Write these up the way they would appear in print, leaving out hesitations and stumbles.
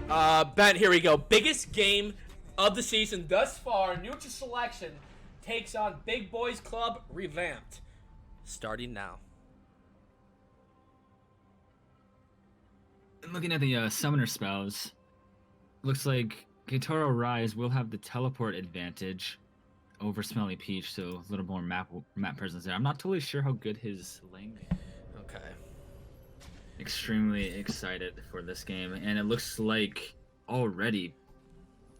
Ben, here we go. Biggest game of the season thus far. Neutral Selection takes on Big Boys Club Revamped. Starting now. Looking at the summoner spells, looks like Gitaro Rise will have the teleport advantage over Smelly Peach, so a little more map presence there. I'm not totally sure how good his lane is. Okay. Extremely excited for this game, and it looks like already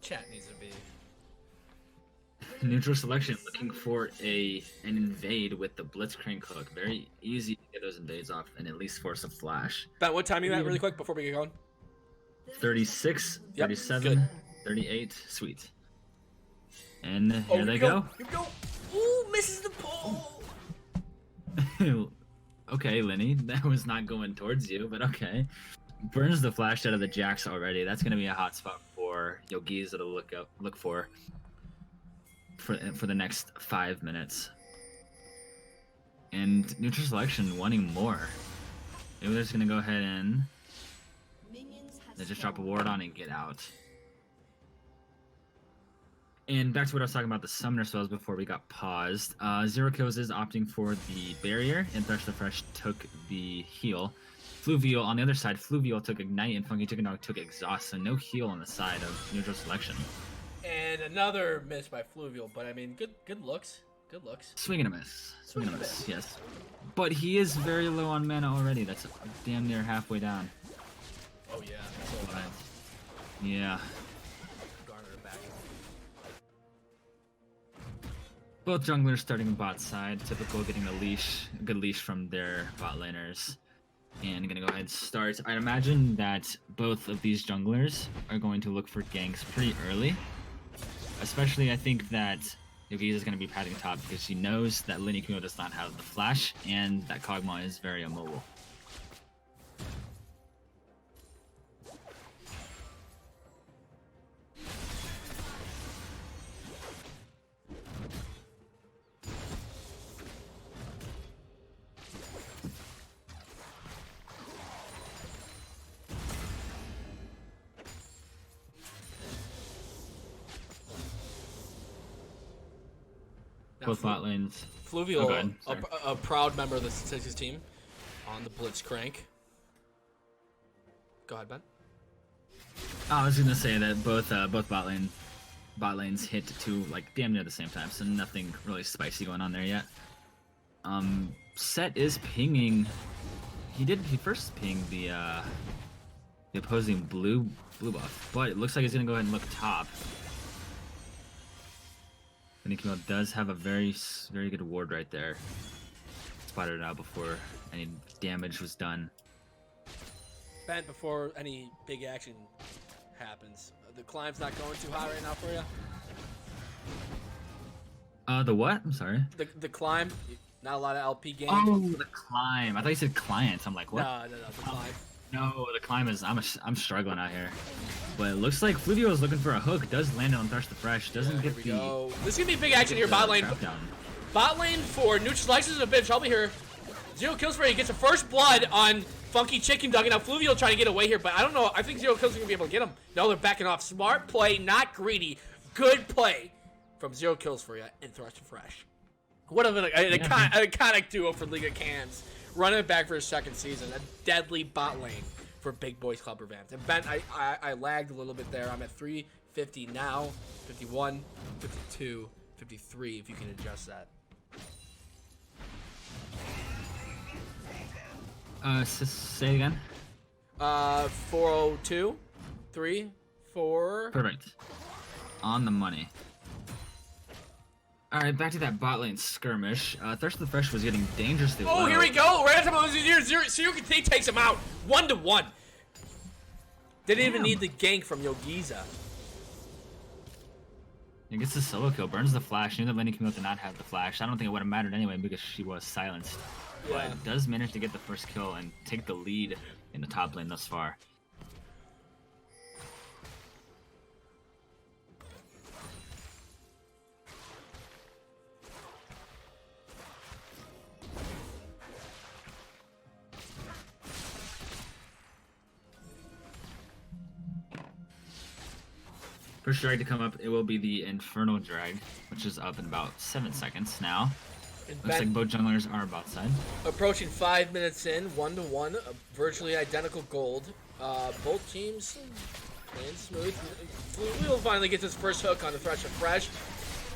Chat needs to be. Neutral Selection looking for an invade with the Blitzcrank hook. Very easy to get those invades off and at least force a flash. Ben, what time are you at really quick before we get going? 36, Yep, 37, good. 38. Sweet. And here they go. Here we go. Ooh, misses the pole. Okay, Lenny, that was not going towards you, but okay. Burns the flash out of the jacks already. That's going to be a hot spot for Yogiza to look for the next 5 minutes. And Neutral Selection wanting more. Maybe they're just going to go ahead and they just drop a ward on and get out. And back to what I was talking about, the summoner spells before we got paused. Zero Kills is opting for the barrier, and Thresh the Fresh took the heal. Fluvial on the other side, Fluvial took Ignite, and Funky Chicken Dog took Exhaust, so no heal on the side of Neutral Selection. And another miss by Fluvial, but I mean, good looks. Good looks. Swing and a miss. Swing and a miss, yes. But he is very low on mana already. That's damn near halfway down. Oh yeah, so bad. Yeah. Garner back. Both junglers starting bot side, typical getting a good leash from their bot laners. And gonna go ahead and start. I'd imagine that both of these junglers are going to look for ganks pretty early. Especially I think that Yogiza is gonna be padding top because she knows that Lenny Kumo does not have the flash and that Kog'Maw is very immobile. Both bot lanes. Fluvial, a proud member of the Statistics team on the Blitzcrank. Go ahead, Ben. I was gonna say that both bot lanes hit to like damn near the same time, so nothing really spicy going on there yet. Set is pinging. He first pinged the opposing blue buff, but it looks like he's gonna go ahead and look top. Nikimo does have a very good ward right there. Spotted it out before any damage was done. Ben, before any big action happens, the climb's not going too high right now for you? The what? I'm sorry. The climb, not a lot of LP games. Oh, the climb. I thought you said clients. I'm like, what? No, the climb. No, the climb is. I'm struggling out here. But it looks like Fluvio is looking for a hook. Does land on Thresh the Fresh. Doesn't get the. Go. This is gonna be big action here, bot lane. Bot lane for Neutral Selection is a bit of trouble here. Zero Kills for he gets a first blood on Funky Chicken Dog. Now Fluvial trying to get away here, but I don't know. I think Zero Kills are gonna be able to get him. No, they're backing off. Smart play, not greedy. Good play from Zero Kills for you and Thresh the Fresh. What an iconic duo for League of Cans. Running it back for his second season. A deadly bot lane for Big Boys Club Revamped. And Ben, I lagged a little bit there. I'm at 350 now, 51, 52, 53, if you can adjust that. Say again. 402, 3, 4. Perfect. On the money. Alright, back to that bot lane skirmish. Thresh the Fresh was getting dangerously low. Oh, here we go! Right on top of He takes him out! 1-1. Didn't even need the gank from Yogiza. He gets the solo kill, burns the flash. Knew that Lenny Camille did not have the flash. I don't think it would have mattered anyway because she was silenced. Yeah. But does manage to get the first kill and take the lead in the top lane thus far. First drag to come up, it will be the Infernal Drag, which is up in about 7 seconds now. Looks like both junglers are bot side. Approaching 5 minutes in, 1-1, virtually identical gold. Both teams playing smooth. We'll finally get his first hook on the Thresh of Fresh.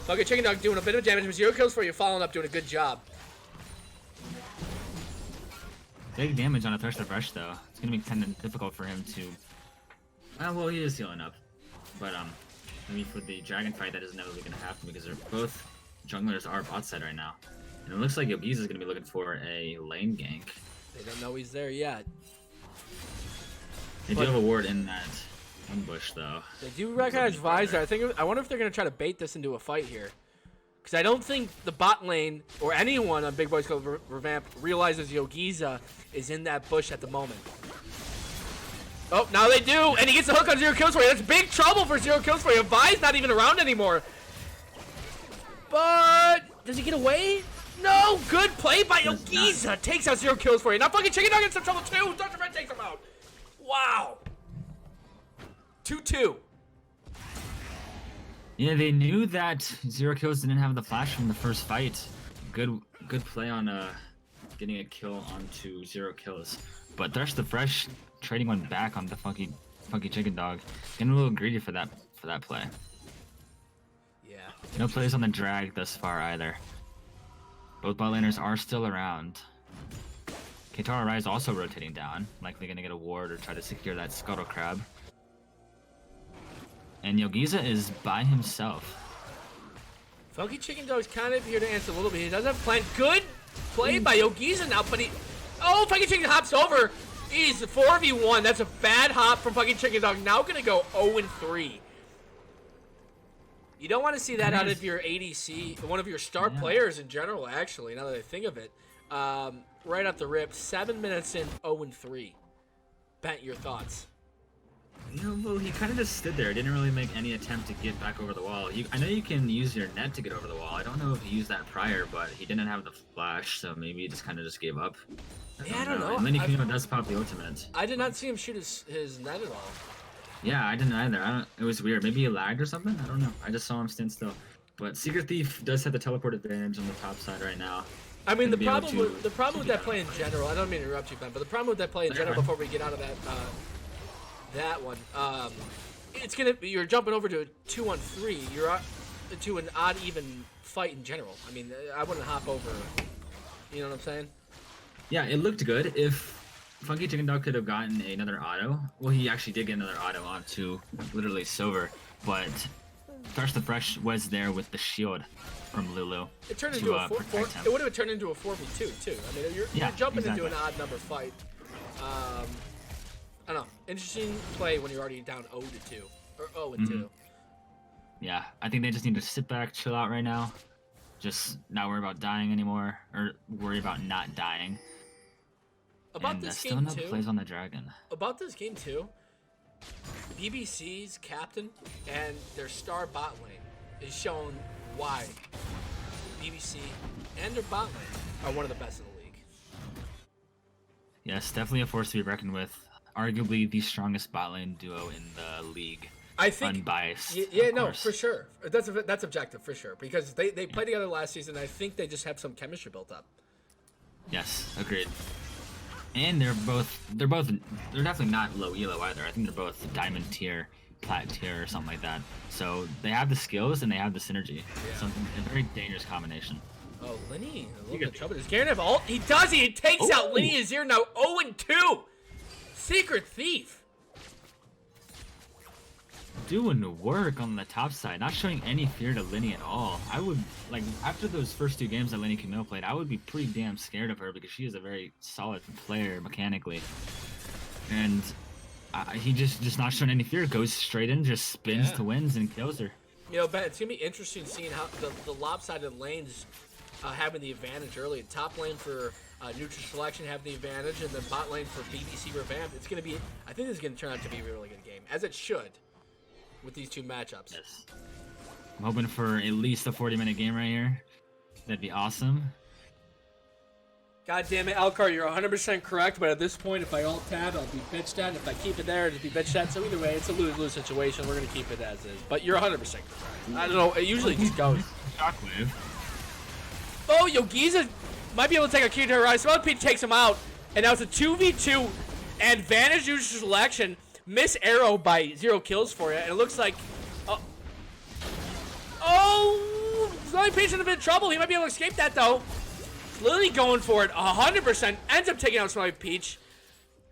Fucking Chicken Dog doing a bit of damage, but 0 kills for you, following up, doing a good job. Big damage on a Thresh of Fresh though. It's gonna be kind of difficult for him to. Well, he is healing up, but I mean for the dragon fight that is inevitably gonna happen because they're both junglers are bot side right now. And it looks like Yogiz is going to be looking for a lane gank. They don't know he's there yet. They do have a ward in that ambush, though. They do recognize Visor. I wonder if they're going to try to bait this into a fight here. Because I don't think the bot lane or anyone on Big Boys Club Revamped realizes Yogiza is in that bush at the moment. Oh, now they do! And he gets the hook on 0 kills for you. That's big trouble for 0 kills for you. Vi's not even around anymore. But does he get away? No, good play by Yogiza. Takes out 0 kills for you. Now fucking Chicken Dog in some trouble too. Dr. Red takes him out. Wow. 2-2. Yeah, they knew that 0 kills didn't have the flash from the first fight. Good play on getting a kill onto 0 kills. But Thresh the Fresh trading one back on the funky Chicken Dog. Getting a little greedy for that play. Yeah. No plays on the drag thus far either. Both bot laners are still around. Keitara Rai is also rotating down, likely gonna get a ward or try to secure that Scuttle Crab. And Yogiza is by himself. Funky Chicken Dog's kind of here to answer a little bit. He does have plan. Good play by Yogiza now, but he... Oh, Funky Chicken hops over. He's 4v1. That's a bad hop from Funky Chicken Dog. Now gonna go 0-3. You don't want to see that out of your ADC, one of your star players in general, actually, now that I think of it. Right off the rip, 7 minutes in, 0-3. Bent, your thoughts? No, well, he kind of just stood there. Didn't really make any attempt to get back over the wall. I know you can use your net to get over the wall. I don't know if he used that prior, but he didn't have the flash, so maybe he just kind of just gave up. I don't know. And then he does pop the ultimate. I did not see him shoot his net at all. Yeah, I didn't either. It was weird. Maybe he lagged or something? I don't know. I just saw him stand still. But Secret Thief does have the teleport advantage on the top side right now. I mean, the problem with that play in general, I don't mean to interrupt you, Ben, but the problem with that play in general before we get out of that one, it's gonna be, you're jumping over to a 2-on-3. You're to an odd even fight in general. I mean, I wouldn't hop over. You know what I'm saying? Yeah, it looked good. If Funky Chicken Dog could have gotten another auto, well, he actually did get another auto onto literally Silver, but Thresh the Fresh was there with the shield from Lulu. It turned into a 4. It would have turned into a 4v2 too. I mean, you're jumping into an odd number fight. I don't know. Interesting play when you're already down 0-2 or 0-2. Yeah, I think they just need to sit back, chill out right now. Just not worry about dying anymore, or worry about not dying. About this game too. Plays on the dragon. About this game too. BBC's captain and their star bot lane is showing why BBC and their bot lane are one of the best in the league. Yes, definitely a force to be reckoned with. Arguably the strongest bot lane duo in the league. I think unbiased. Yeah, no, for sure. That's objective for sure because they played together last season. I think they just have some chemistry built up. Yes, agreed. And they're definitely not low elo either. I think they're both diamond tier, plat tier, or something like that. So they have the skills and they have the synergy. Yeah. Something a very dangerous combination. Oh, Linny, a little bit of trouble. Does Garen have ult? He does. He takes out Linny Azir now 0-2. Secret Thief. Doing work on the top side, not showing any fear to Linny at all. I would, like, after those first 2 games that Linny Camille played, I would be pretty damn scared of her because she is a very solid player mechanically. And he just not showing any fear, goes straight in, just spins to wins and kills her. You know, Ben, it's going to be interesting seeing how the lopsided lanes having the advantage early. Top lane for neutral selection having the advantage, and then bot lane for BBC Revamped. It's going to be, I think this is going to turn out to be a really good game, as it should. With these 2 matchups. Yes. I'm hoping for at least a 40-minute game right here. That'd be awesome. God damn it, Alcar, you're 100% correct, but at this point, if I alt-tab, I'll be bitched at, and if I keep it there, it'll be bitched at, so either way, it's a lose-lose situation. We're going to keep it as is, but you're 100% correct. I don't know, it usually just goes. Shockwave. Oh, Yogiza might be able to take a key to her eye. Smiley Peach takes him out, and now it's a 2v2 advantage neutral selection. Miss arrow by 0 kills for you, and it looks like... Oh! Smiley Peach in a bit of trouble. He might be able to escape that, though. Lily going for it 100%, ends up taking out Smiley Peach,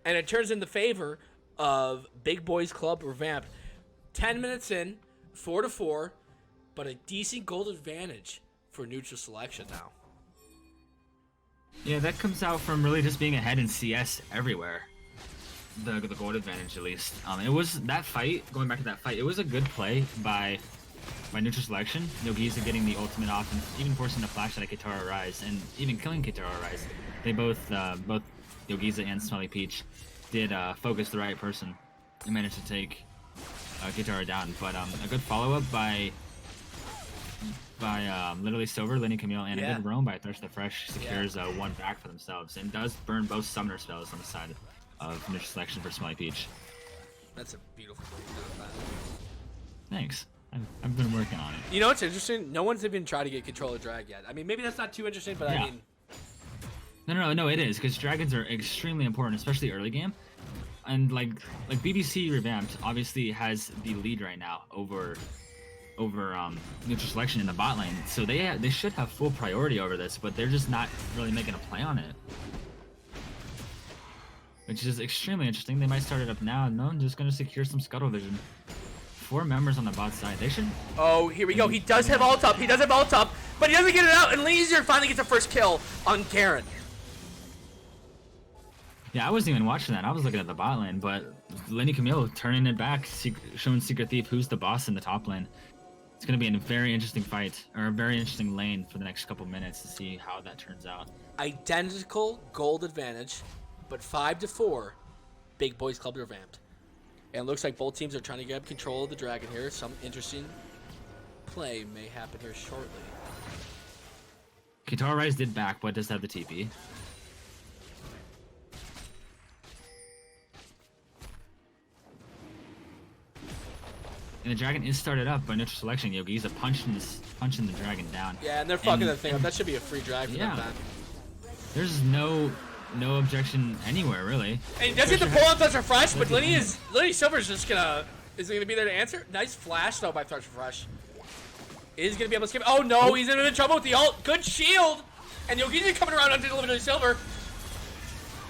and it turns in the favor of Big Boys Club Revamped. 10 minutes in, 4-4, but a decent gold advantage for neutral selection now. Yeah, that comes out from really just being ahead in CS everywhere. The gold advantage, at least. It was that fight, going back to that fight, it was a good play by neutral selection. Yogiza getting the ultimate off and even forcing the flash out of Kitara Rise and even killing Kitara Rise. They both Yogiza and Smelly Peach did focus the right person and managed to take Kitara down. But a good follow-up by literally Silver, Lenny Camille, and a good roam by Thirst the Fresh secures one back for themselves and does burn both summoner spells on the side of neutral selection for Smelly Peach. That's a beautiful breakdown of that. Thanks. I've been working on it. You know what's interesting? No one's even tried to get control of drag yet. I mean, maybe that's not too interesting, but I mean... No, it is, because dragons are extremely important, especially early game. And like BBC Revamped obviously has the lead right now over neutral selection in the bot lane, so they should have full priority over this, but they're just not really making a play on it, which is extremely interesting. They might start it up now, and no, I'm just gonna secure some scuttle vision. 4 members on the bot side. They should. Oh, here we go. He does have ult up. He does have ult up, but he doesn't get it out, and Laser finally gets the first kill on Karen. Yeah, I wasn't even watching that. I was looking at the bot lane, but Lenny Camille turning it back, showing Secret Thief who's the boss in the top lane. It's going to be a very interesting fight, or a very interesting lane for the next couple minutes to see how that turns out. Identical gold advantage, but 5-4, Big Boys Club Revamped. And it looks like both teams are trying to get control of the dragon here. Some interesting play may happen here shortly. Kitara Rise did back, but does have the TP. And the dragon is started up by neutral selection. Yogiza punching the dragon down. Yeah, and they're fucking the thing up. That should be a free drag for them then. There's no objection anywhere really. And he does get the pull on Thrush Refresh, but Lenny Silver's just gonna be there to answer. Nice flash though by Thrush Refresh. Is gonna be able to skip. Oh no, he's in trouble with the ult. Good shield, and Yogiza coming around onto Literally Silver.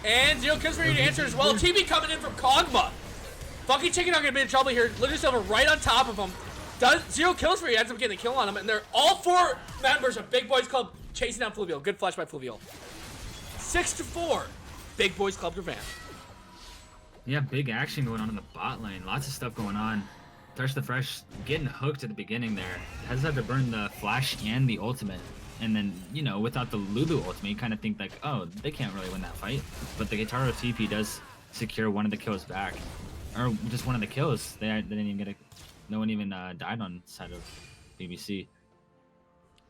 And 0 kills for you to answer as well. TV coming in from Kog'Maw. Funky Chicken Dog gonna be in trouble here. Literally Silver right on top of him. Does 0 kills for you, ends up getting a kill on him, and they're all 4 members of Big Boys Club chasing down Fluvial. Good flash by Fluvial. 6-4, Big Boys Club Revamped. Yeah, big action going on in the bot lane. Lots of stuff going on. Thirst the Fresh getting hooked at the beginning there. Has had to burn the flash and the ultimate. And then, you know, without the Lulu ultimate, you kind of think like, oh, they can't really win that fight. But the Guitarro TP does secure one of the kills back. Or just one of the kills. They didn't even get a... No one even died on the side of BBC.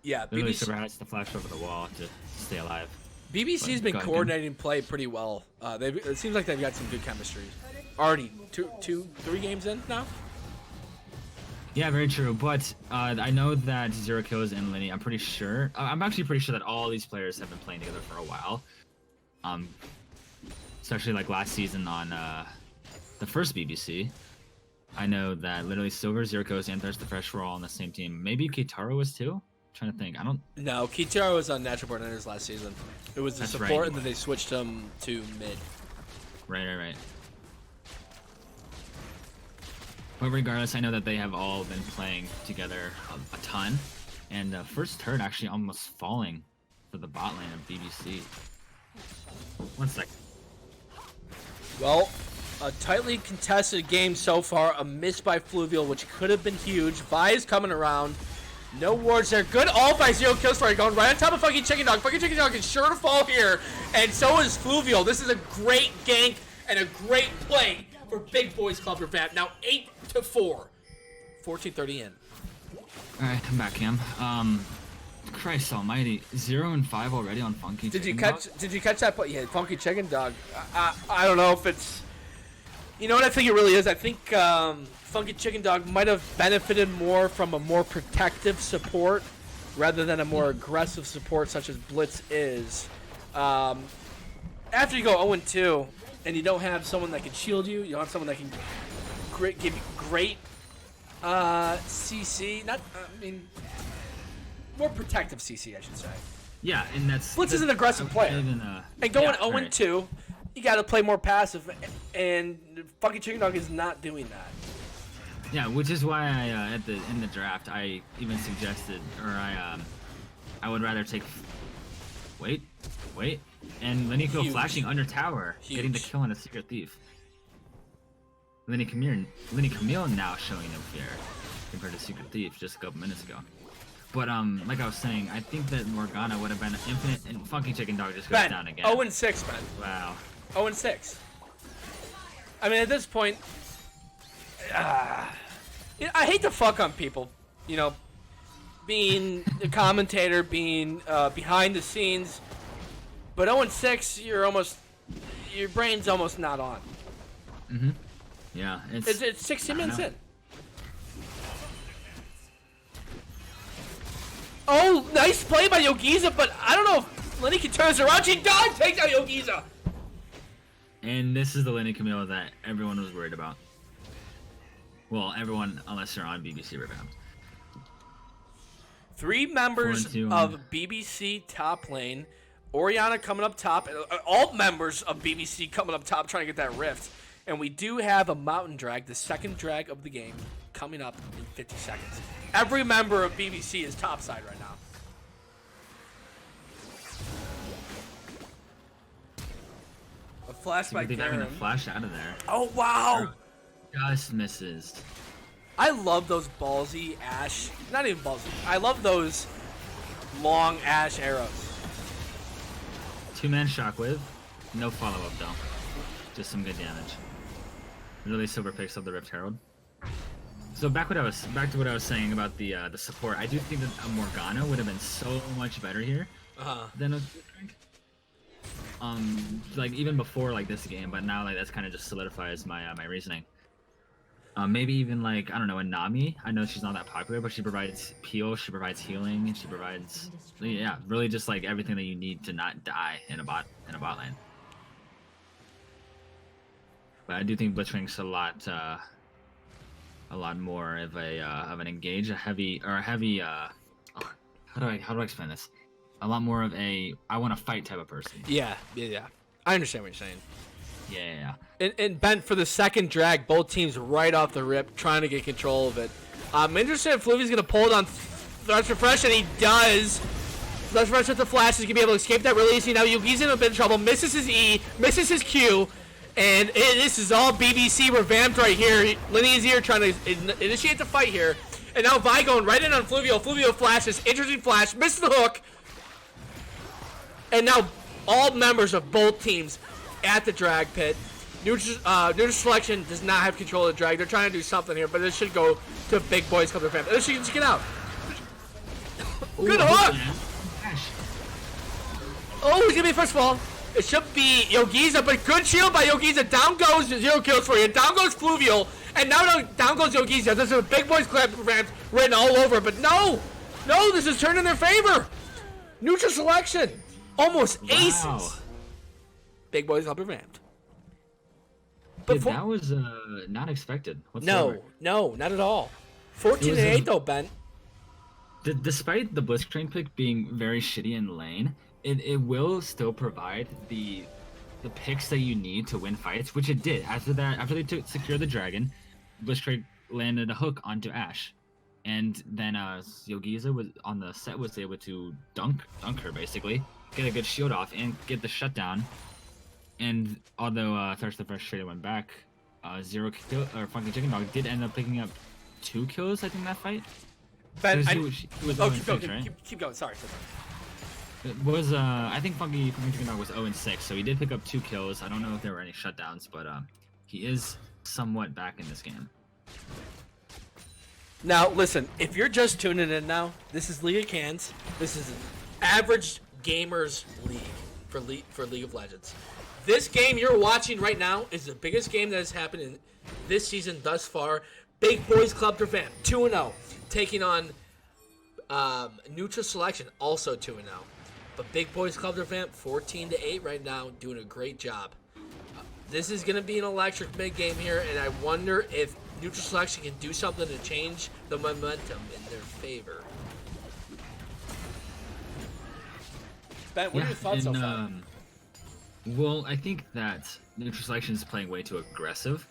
Yeah, Literally Silver has to flash over the wall to stay alive. BBC's been coordinating play pretty well. It seems like they've got some good chemistry. Already 3 games in now? Yeah, very true. But I know that 0 kills in Lenny. I'm pretty sure. I'm actually pretty sure that all these players have been playing together for a while. Especially like last season on the first BBC. I know that literally Silver, 0 kills, and Thirst the Fresh were all on the same team. Maybe Kitaro was too? Trying to think. No, Kitaro was on Natural Born Hunters last season. It was the support, right, and then they switched him to mid. Right. But regardless, I know that they have all been playing together a ton. And first turret actually almost falling for the bot lane of BBC. 1 sec. Well, a tightly contested game so far. A miss by Fluvial, which could have been huge. Vi is coming around. No wards there. Good all by 0 kills for it. Going right on top of Funky Chicken Dog. Funky Chicken Dog is sure to fall here. And so is Fluvial. This is a great gank and a great play for Big Boys Club Revamped. Now 8-4. 14:30 in. Alright, I'm back, Cam. Christ Almighty, 0 and 5 already on Funky. Did you Chicken catch? Dog? Did you catch that? Yeah, Funky Chicken Dog. I don't know if it's. You know what I think it really is. I think Funky Chicken Dog might have benefited more from a more protective support rather than a more aggressive support such as Blitz is. After you go 0-2 and you don't have someone that can shield you, you don't have someone that can give you great CC. More protective CC, I should say. Yeah, and Blitz is an aggressive player. And going 0-2, you got to play more passive, and Funky Chicken Dog is not doing that. Yeah, which is why I in the draft I even suggested, or I would rather take. Wait, and Lenny go flashing under tower, getting the kill on a Secret Thief. Lenny Camille now showing him fear compared to Secret Thief just a couple minutes ago. But like I was saying, I think that Morgana would have been infinite, and Funky Chicken Dog just goes down again. 0-6, Ben. Wow. 0-6. I mean, at this point, I hate to fuck on people, you know, being a commentator, being behind the scenes, but 0-6, your brain's almost not on. Mm-hmm. Yeah, it's 60 minutes in. Oh, nice play by Yogiza, but I don't know if Lenny can turn this around. She does! Takes out Yogiza! And this is the Lenny Camille that everyone was worried about. Well, everyone, unless you're on BBC Revamped. 3 members of BBC top lane. Orianna coming up top. All members of BBC coming up top trying to get that rift. And we do have a mountain drag, the second drag of the game, coming up in 50 seconds. Every member of BBC is topside right now. A flash by They're Karen. having a flash out of there. Oh, wow! Just misses. I love those ballsy Ashe. Not even ballsy. I love those long Ashe arrows. 2-man shockwave. No follow-up, though. Just some good damage. Really silver picks up the Rift Herald. So back to what I was saying about the support. I do think that a Morgana would have been so much better here than a like even before like this game, but now like that's kind of just solidifies my my reasoning. Maybe even like I don't know, a Nami. I know she's not that popular, but she provides peel, she provides healing, and she provides really just like everything that you need to not die in a bot lane. But I do think Blitzwing's a lot more of an engage, a heavy. How do I explain this? A lot more of a I want to fight type of person. Yeah. I understand what you're saying. Yeah. And Ben, for the second drag, both teams right off the rip trying to get control of it. I'm interested if Fluvy's gonna pull it on Thresh Refresh, and he does. Thresh Refresh with the flash is gonna be able to escape that really easy. Now Yugi's in a bit of trouble, misses his E, misses his Q. And this is all BBC Revamped right here. Lenny's here trying to initiate the fight here. And now Vi going right in on Fluvio. Fluvio flashes. Interesting flash. Misses the hook. And now all members of both teams at the drag pit. Neutral Selection does not have control of the drag. They're trying to do something here, but this should go to Big Boys Club Revamped. This should just get out. Good hook! Oh, he's going to be first of all. It should be Yogiza, but good shield by Yogiza. Down goes 0 kills for you. Down goes Fluvial. And now down goes Yogiza. This is a Big Boys Club written all over. But no, this is turning in their favor. Neutral Selection. Almost aces. Big Boys Club Revamped. But that was not expected whatsoever. No, not at all. 14-8 though, Ben. Despite the Blitzcrank pick being very shitty in lane, it will still provide the picks that you need to win fights, which it did. After they secure the dragon, Blitzcrank landed a hook onto Ashe, and then Yogiza was on the set was able to dunk her basically, get a good shield off and get the shutdown. And although Thirst the Fresh Trader went back, 0 kill or Funky Chicken Dog did end up picking up 2 kills I think that fight. Ben, keep going. Sorry. It was I think Funky Chicken Dog was 0-6, so he did pick up 2 kills. I don't know if there were any shutdowns, but he is somewhat back in this game. Now, listen, if you're just tuning in now, this is League of Cans. This is an average gamers league for League of Legends. This game you're watching right now is the biggest game that has happened in this season thus far. Big Boys Club Revamped, 2-0, taking on Neutral Selection, also 2-0. But Big Boys Club Revamped, 14-8 right now, doing a great job. This is going to be an electric mid game here, and I wonder if Neutral Selection can do something to change the momentum in their favor. Ben, what are your thoughts so far? Well, I think that Neutral Selection is playing way too aggressive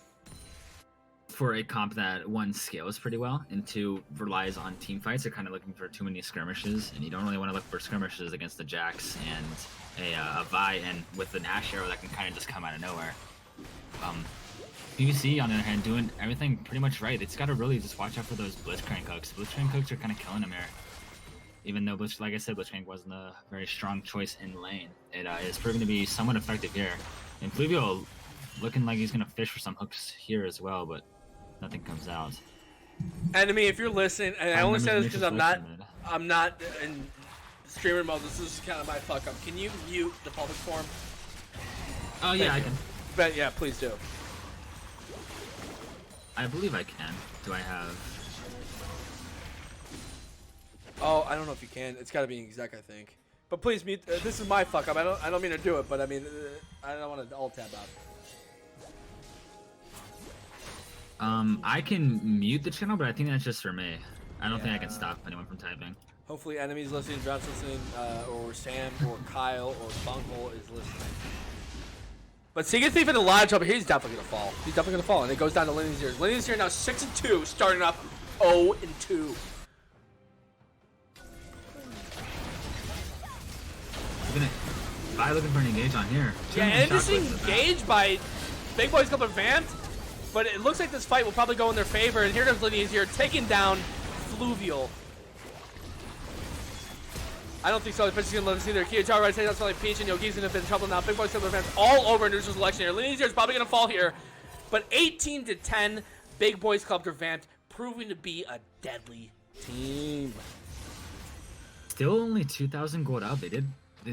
for a comp that, one, scales pretty well, and two, relies on team fights. They're kind of looking for too many skirmishes, and you don't really want to look for skirmishes against the Jax and a Vi, and with an Ash arrow that can kind of just come out of nowhere. BBC, on the other hand, doing everything pretty much right. It's got to really just watch out for those Blitzcrank hooks. Blitzcrank hooks are kind of killing him here. Even though, like I said, Blitzcrank wasn't a very strong choice in lane. It is proven to be somewhat effective here. And Fluvio looking like he's going to fish for some hooks here as well, but nothing comes out. Enemy, if you're listening, and I only say this because I'm not in streamer mode. This is kind of my fuck up. Can you mute the public forum? Oh yeah, I can. But yeah, please do. I believe I can. Do I have? Oh, I don't know if you can. It's got to be an exec, I think. But please mute. This is my fuck up. I don't mean to do it, but I mean, I don't want to alt tab out. I can mute the channel, but I think that's just for me. I don't think I can stop anyone from typing. Hopefully, enemies listening, John's listening, or Sam, or Kyle, or Bungle is listening. But Secret Thief in a lot of trouble. He's definitely gonna fall. He's definitely gonna fall, and it goes down to Lineage here. Lineage here now 6-2, starting up 0-2. Looking for an engage on here. Yeah, and this is engaged by Big Boys Club Revamped, but it looks like this fight will probably go in their favor. And here comes Lineage here, taking down Fluvial. I don't think so. The pitcher's gonna let us see their key. Tower right side, that's only Peach and Yogi's gonna be in trouble now. Big Boys Club Revamped all over Neutral Selection here. Lineage here is probably gonna fall here, but 18-10, Big Boys Club Revamped proving to be a deadly team. Still only 2,000 gold out. They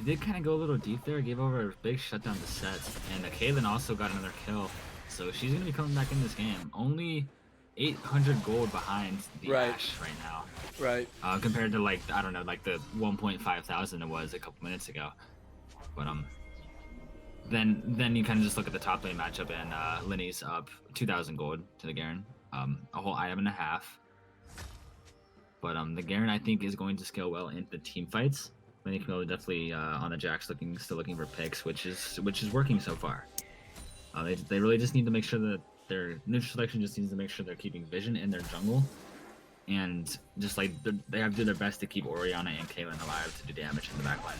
did kind of go a little deep there, gave over a big shutdown to set, and Kaylin also got another kill, so she's going to be coming back in this game. Only 800 gold behind the Ash right now. Right. Compared to, like, I don't know, like the 1.5 thousand it was a couple minutes ago. But, then you kind of just look at the top lane matchup, and Linny's up 2,000 gold to the Garen, a whole item and a half. But the Garen, I think, is going to scale well into team fights. Lenny Camille definitely on the Jax still looking for picks, which is working so far. They really just need to make sure that their Neutral Selection just needs to make sure they're keeping vision in their jungle, and just like they have to do their best to keep Orianna and Kaylin alive to do damage in the backline.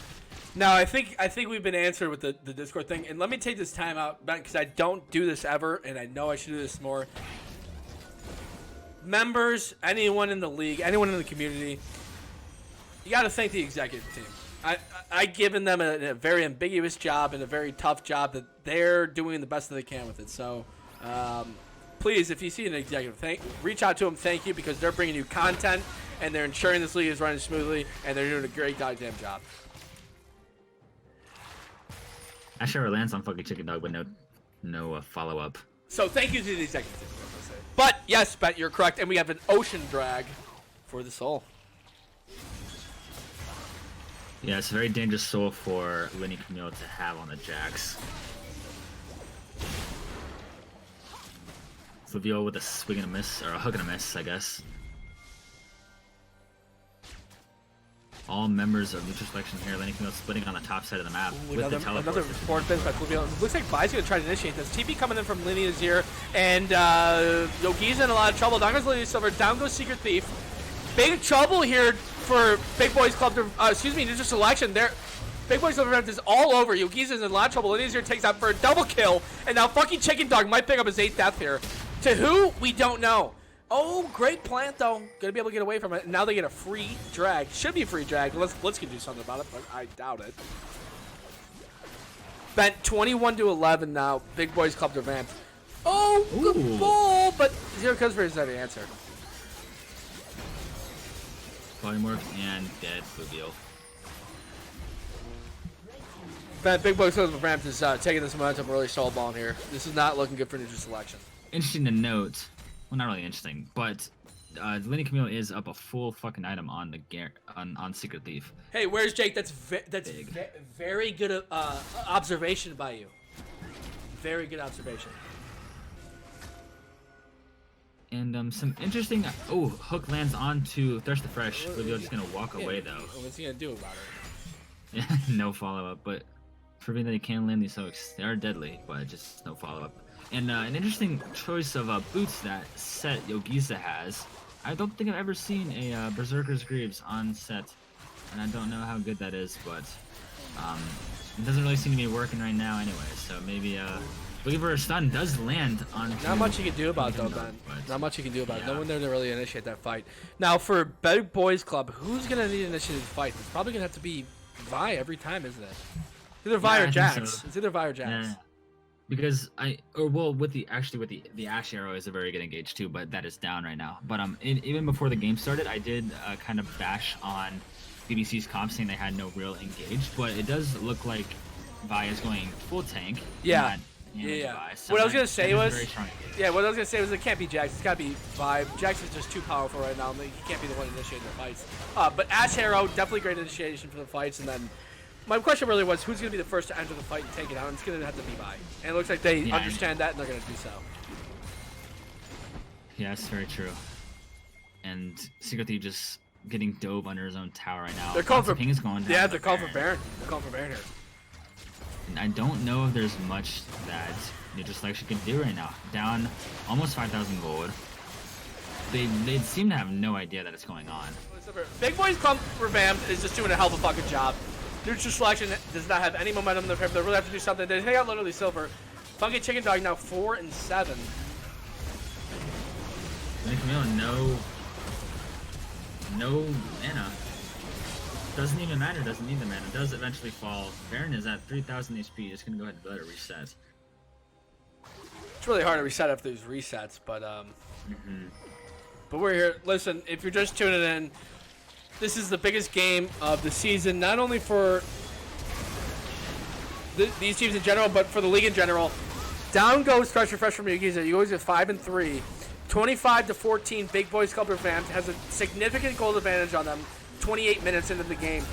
Now I think we've been answered with the Discord thing, and let me take this time out, Ben, because I don't do this ever, and I know I should do this more. Members, anyone in the league, anyone in the community, you got to thank the executive team. I've given them a very ambiguous job and a very tough job that they're doing the best that they can with it. So, please, if you see an executive, reach out to them. Thank you, because they're bringing you content and they're ensuring this league is running smoothly, and they're doing a great goddamn job. I sure lands on fucking Chicken Dog, but no follow up. So thank you to the executive team. But yes, Bet, you're correct, and we have an ocean drag for the soul. Yeah, it's a very dangerous soul for Lenny Camille to have on the Jax. Flavio with a swing and a miss, or a hook and a miss, I guess. All members of Neutral Selection here. Lenny Camille splitting on the top side of the map with the teleport. Another forward fence by Flavio. Looks like Vi's going to try to initiate this. TP coming in from Lineage here, and Yogi's in a lot of trouble. Down goes Lineage Silver, down goes Secret Thief. Big trouble here for Big Boys Club, Neutral Selection. Big Boys Club is all over. Yogi's in a lot of trouble. Lineage here takes out for a double kill, and now fucking Chicken Dog might pick up his 8th death here. To who? We don't know. Oh, great plant, though. Gonna be able to get away from it. Now they get a free drag. Should be a free drag. Let's can do something about it, but I doubt it. Bent 21-11 now. Big Boys Club Revamped. Oh, good ball, but Zero Cosper is not the answer. Polymorph and dead Fluvial. Big Boy Revamped is taking this momentum really solid ball here. This is not looking good for neutral selection. Interesting to note, well, not really interesting, but Lenny Camille is up a full fucking item on the on Secret Thief. Hey, where's Jake? That's very good observation by you. Very good observation. And some interesting. Oh, hook lands onto Thirst the Fresh. Fluvial just gonna walk away though. What's he gonna do about it? Yeah, no follow up, but proving that he can land these hooks. They are deadly, but just no follow up. And an interesting choice of boots that set Yogisa has. I don't think I've ever seen a Berserker's Greaves on set, and I don't know how good that is, but it doesn't really seem to be working right now anyway, so maybe Believer Stun does land on. Not much you can do about it though, Ben. Not much you can do about it. No one there to really initiate that fight. Now for Big Boys Club, who's gonna need to initiate the fight? It's probably gonna have to be Vi every time, isn't it? It's either Vi or Jax. So. It's either Vi or Jax. Yeah. Because with the Ash Arrow is a very good engage too, but that is down right now. But even before the game started, I did kind of bash on BBC's comp saying they had no real engage, but it does look like Vi is going full tank. Yeah. Yeah. So what I was gonna say was, it can't be Jax. It's gotta be Vi. Jax is just too powerful right now. He can't be the one initiating the fights. But Ash Arrow, definitely great initiation for the fights, and then. My question really was, who's going to be the first to enter the fight and take it out? And it's going to have to be Vi. And it looks like they understand that, and they're going to do so. Yes, very true. And Secret Thief just getting dove under his own tower right now. They're calling for Ping is going down. Yeah, they're calling for Baron. They're calling for Baron here. And I don't know if there's much that Neutral Selection can do right now. Down almost 5,000 gold. They seem to have no idea that it's going on. Big Boys Club Revamped is just doing a hell of a fucking job. Neutral Selection does not have any momentum in their favor. They really have to do something. They take out literally Silver. Funky Chicken Dog now 4 and 7. Camille, no mana. Doesn't even matter. Doesn't need the mana. Does eventually fall. Baron is at 3,000 HP. Just gonna go ahead and let it reset. It's really hard to reset after these resets, but but we're here. Listen, if you're just tuning in. This is the biggest game of the season, not only for these teams in general, but for the league in general. Down goes Fresh from Yogisa. You always get 5 and 3. 25-14, Big Boys Club Revamped has a significant goal advantage on them 28 minutes into the game.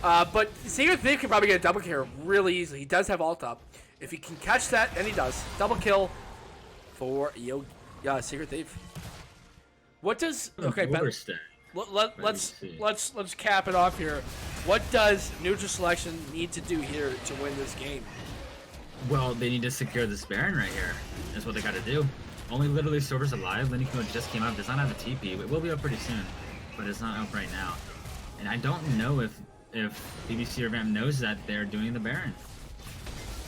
But Secret Thief can probably get a double kill here really easily. He does have ult up. If he can catch that, and he does, double kill for Secret Thief. What does... Okay, Ben... Let's cap it off here. What does Neutral Selection need to do here to win this game? Well, they need to secure this Baron right here. That's what they got to do. Only literally Silver's alive. Lenny Camille just came up. Does not have a TP. It will be up pretty soon, but it's not up right now. And I don't know if BBC or Revamped knows that they're doing the Baron.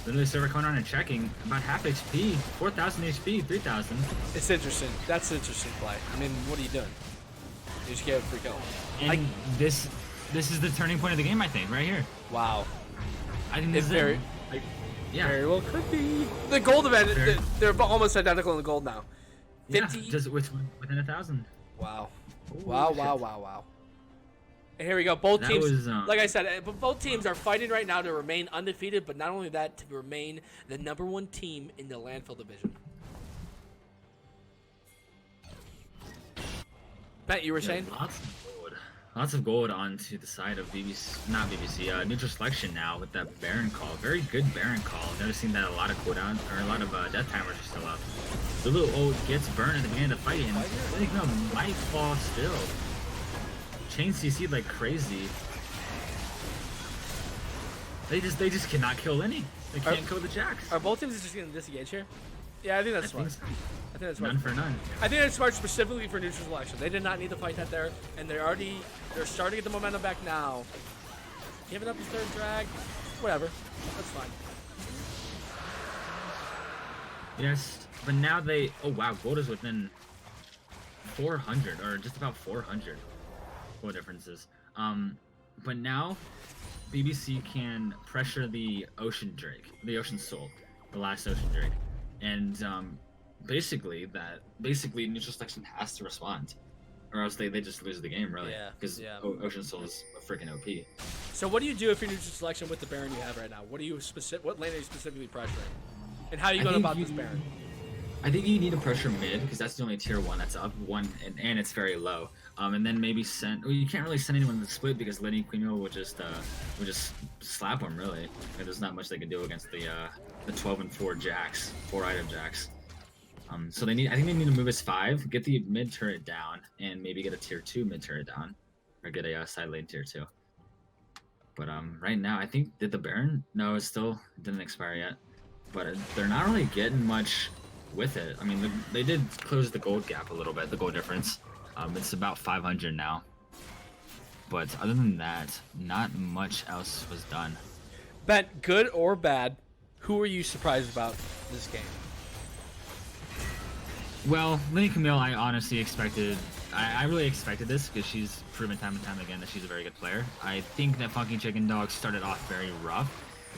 Literally Silver coming on and checking. About half HP, 4,000 HP, 3,000. It's interesting. That's an interesting play. I mean, what are you doing? You just gave a free kill. And this is the turning point of the game, I think, right here. Wow. I think this is very, very well could be. The gold event, they're almost identical in the gold now. 50? Yeah, just within 1,000. Wow. Holy Wow. And here we go. Both teams, like I said, both teams are fighting right now to remain undefeated, but not only that, to remain the #1 team in the Landfill division. Bet you were saying? Lots of gold onto the side of BBC, Neutral Selection now with that Baron call. Very good Baron call. Noticing that a lot of cooldown, or a lot of death timers are still up. Lulu gets burned at the beginning of the fight, and no, might fall still. Chain CC like crazy. They just cannot kill Lenny. They can't kill the Jax. Are both teams just going to disengage here? Yeah, I think that's smart. I think that's smart. None for none. I think that's smart specifically for Neutral Selection. They did not need to fight that there, and they're starting to get the momentum back now. Giving up his third drag, whatever. That's fine. Yes, but now they. Oh wow, gold is within 400 or just about 400. Gold differences. But now BBC can pressure the Ocean Drake, the Ocean Soul, the last Ocean Drake. And basically Neutral Selection has to respond. or else they just lose the game really. Yeah, Because yeah. Ocean Soul is a freaking OP. So what do you do if you're neutral selection with the Baron you have right now? What lane are you specifically pressuring? And how are you going about this Baron? I think you need to pressure mid because that's the only tier 1 that's up and it's very low. And then maybe send. Well, you can't really send anyone to the split because Lenny Quimio will just slap them really. And there's not much they can do against the 12 and 4 jacks, 4 item jacks. So I think they need to move his 5, get the mid turret down, and maybe get a tier 2 mid turret down, or get a side lane tier 2. But right now I think did the Baron? No, it didn't expire yet. But they're not really getting much with it. I mean, they did close the gold gap a little bit, the gold difference. It's about 500 now. But other than that, not much else was done. Bet, good or bad, who are you surprised about this game? Well, Lenny Camille, I honestly expected. I really expected this because she's proven time and time again that she's a very good player. I think that Funky Chicken Dog started off very rough,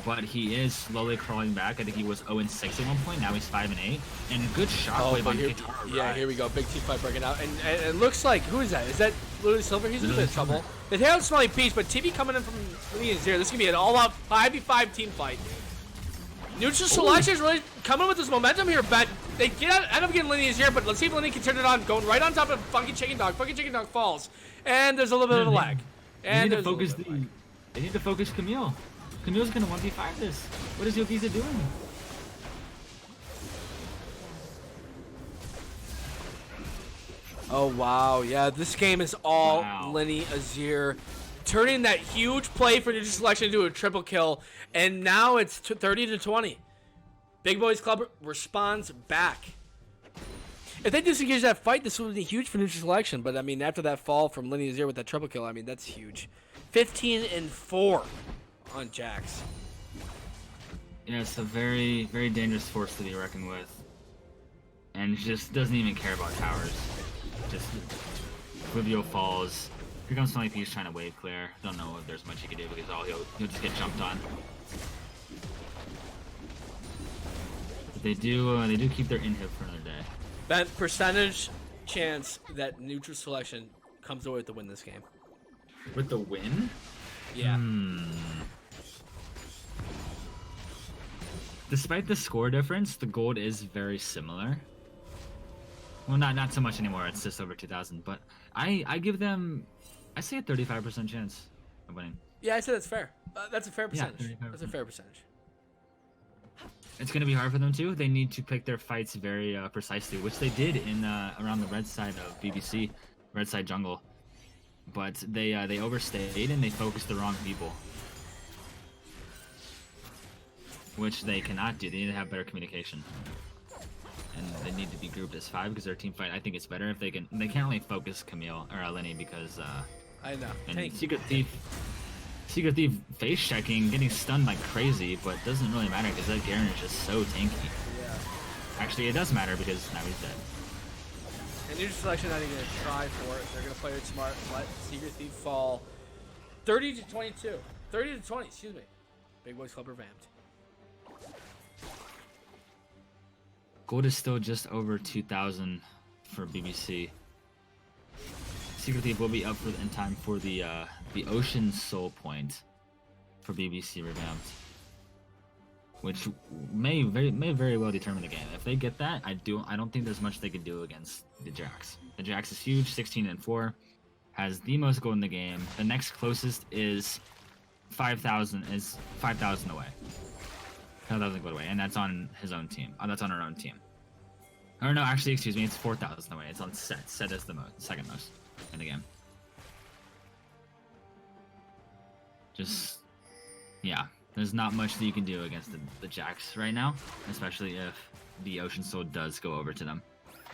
but he is slowly crawling back. I think he was 0-6 at one point. Now he's 5-8, and good shot play by Kitara. Yeah, here we go. Big T5 breaking out, and it looks like who is that? Is that Lily Silver? He's in a bit of trouble. The Harold Smelly Peach, but TV coming in from Lineage 0. This is gonna be an all-out 5v5 team fight. Neutral Selection is really coming with this momentum here, Bet. They end up getting Lineage here, but let's see if Lineage can turn it on. Going right on top of Funky Chicken Dog. Funky Chicken Dog falls, and there's a little bit of a lag. They need to focus Camille. Camille's gonna 1v5 this. What is Yogiza doing? Oh wow, yeah, this game is all Lenny Azir, turning that huge play for Neutral Selection into a triple kill, and now it's 30-20. Big Boys Club responds back. If they disengage that fight, this would be huge for Neutral Selection, but I mean, after that fall from Lenny Azir with that triple kill, I mean, that's huge. 15-4 on Jax. Yeah, it's a very, very dangerous force to be reckoned with. And just doesn't even care about towers. Just Fluvio falls. Here comes Smelly Peach trying to wave clear. Don't know if there's much he can do because he'll just get jumped on. But they do keep their inhib for another day. That percentage chance that Neutral Selection comes away with the win this game. With the win? Yeah. Despite the score difference, the gold is very similar. Well, not so much anymore. It's just over 2,000. But I give them, I say a 35% chance of winning. Yeah, I say that's fair. That's a fair percentage. Yeah, that's a fair percentage. It's going to be hard for them too. They need to pick their fights very precisely, which they did in around the red side of BBC, red side jungle. But they overstayed and they focused the wrong people, which they cannot do. They need to have better communication, and they need to be grouped as 5 because their team fight. I think it's better if they can. They can't really focus Camille or Lenny because I know. And Secret Thief face checking, getting stunned like crazy, but doesn't really matter because that Garen is just so tanky. Yeah. Actually, it does matter because now he's dead. And Neutral Selection not even gonna try for it. They're gonna play it smart. Let Secret Thief fall. 30-22. 30-20. Excuse me. Big Boys Club revamped. Gold is still just over 2,000 for BBC. Secret Thief will be up in time for the Ocean Soul point for BBC Revamped, which may very well determine the game. If they get that, I don't think there's much they can do against the Jax. The Jax is huge, 16-4, has the most gold in the game. The next closest is 5,000 away. 5,000 gold away, and that's on his own team. That's on our own team. Or no, actually, excuse me, it's 4,000 away. It's on Set. Set is the second most in the game. Just, yeah, there's not much that you can do against the Jax right now, especially if the Ocean Soul does go over to them.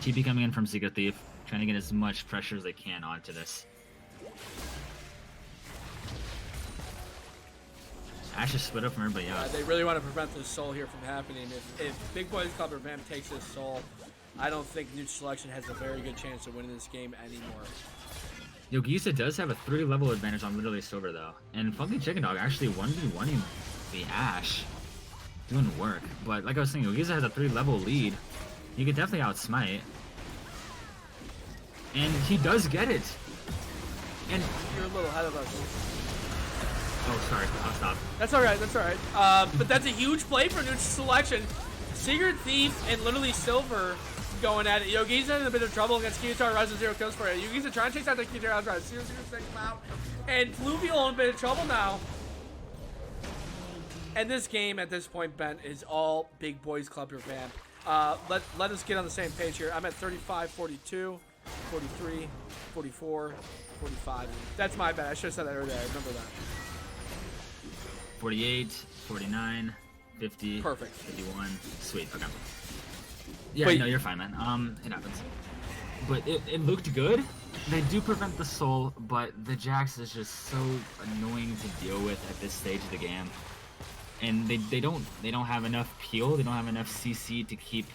TP coming in from Secret Thief, trying to get as much pressure as they can onto this. Ash is split up from everybody else. They really want to prevent this soul here from happening. If Big Boys Club Revamp takes this soul, I don't think Neutral Selection has a very good chance of winning this game anymore. Yogiza does have a 3-level advantage on literally Silver though, and Funky Chicken Dog actually 1v1ing the Ash, doing work. But like I was saying, Yogiza has a 3-level lead. You could definitely outsmite. And he does get it. And You're a little ahead of us. oh, sorry, I'll stop. That's all right. That's all right. But that's a huge play for neutral selection. Secret Thief and literally Silver going at it. Yogiza in a bit of trouble against Kyutar. Rise of 0 kills for it. Yogiza trying to chase out the Kyutar. Rise 0 takes him out. And Fluvial in a bit of trouble now. And this game at this point, Ben, is all Big Boys Club Revamp. Let us get on the same page here. I'm at 35, 42, 43, 44, 45. That's my bad. I should have said that earlier. I remember that. 48, 49, 50, Perfect. 51. Sweet. Okay. Yeah, Wait. no, you're fine, man. It happens. But it looked good. They do prevent the soul, but the Jax is just so annoying to deal with at this stage of the game. And they don't have enough peel. They don't have enough CC to keep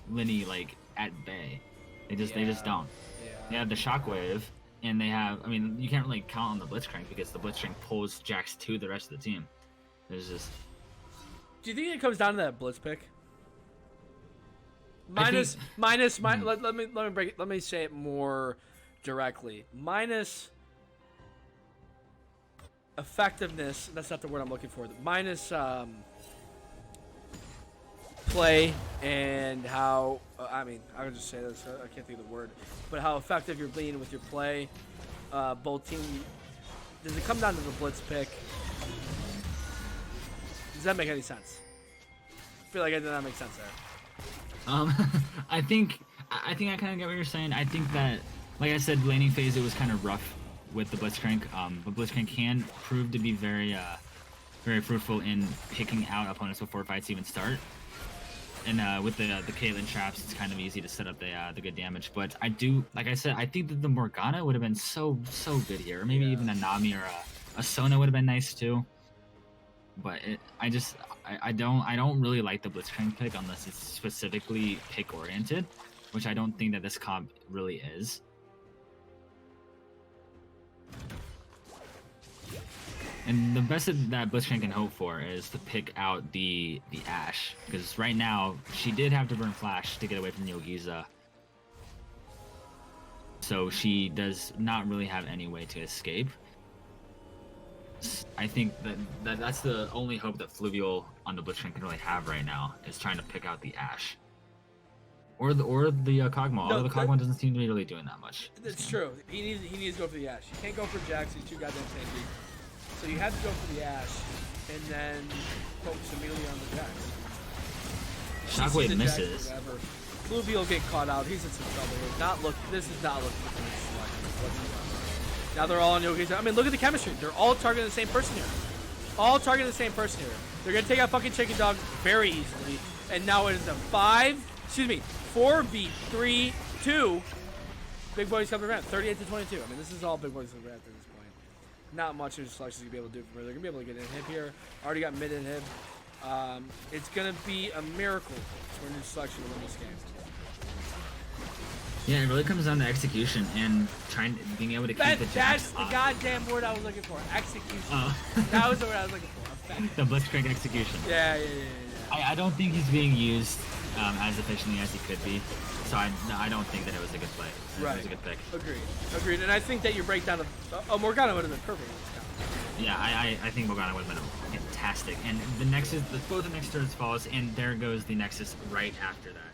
Linny like at bay. They just don't. Yeah. They have the shockwave, and they have. I mean, you can't really count on the Blitzcrank because the Blitzcrank pulls Jax to the rest of the team. There's just. Do you think it comes down to that blitz pick? Let me break it. Let me say it more directly. Minus effectiveness. That's not the word I'm looking for. Minus play and how. I mean, I would just say this. I can't think of the word, but how effective you're being with your play. Both teams. Does it come down to the blitz pick? Does that make any sense? I feel like I did not make sense there. I think I kind of get what you're saying. I think that, like I said, laning phase it was kind of rough with the Blitzcrank. But Blitzcrank can prove to be very fruitful in picking out opponents before fights even start. And with the Caitlyn traps, it's kind of easy to set up the good damage. But I do, like I said, I think that the Morgana would have been so good here. Or maybe even a Nami or a Sona would have been nice too. But I don't really like the Blitzcrank pick unless it's specifically pick oriented, which I don't think that this comp really is. And the best that Blitzcrank can hope for is to pick out the Ashe, because right now she did have to burn Flash to get away from Yogiza, so she does not really have any way to escape. I think that's the only hope that Fluvial on the Blitzcrank can really have right now, is trying to pick out the Ashe. Or the Kog'Maw, although the Kog'Maw doesn't seem to be really doing that much. That's true. He needs to go for the Ashe. You can't go for Jax, he's too goddamn tanky. So you have to go for the Ashe, and then focus immediately on the Jax. Shockwave misses. Fluvial get caught out. He's in some trouble here. This is not looking for his selection whatsoever. Now they're all on Yogi's. I mean, look at the chemistry. They're all targeting the same person here. They're gonna take out fucking Chicken Dog very easily. And now it is a 4v3-2. Big Boys Club Revamp, 38-22. I mean, this is all Big Boys Club Revamp at this point. Not much of selections gonna be able to do from here. They're gonna be able to get an inhib here. Already got mid inhib. It's gonna be a miracle for a new selection to win this game. Yeah, it really comes down to execution and being able to keep the Jax. That's the goddamn word I was looking for. Execution. That was the word I was looking for. The Blitzcrank execution. Yeah. I don't think he's being used as efficiently as he could be, so I don't think that it was a good play. Right. It was a good pick. Agreed. And I think that your breakdown of Morgana would have been perfect in this count. Yeah, I think Morgana would have been fantastic. And both the Nexus turns falls, and there goes the Nexus right after that.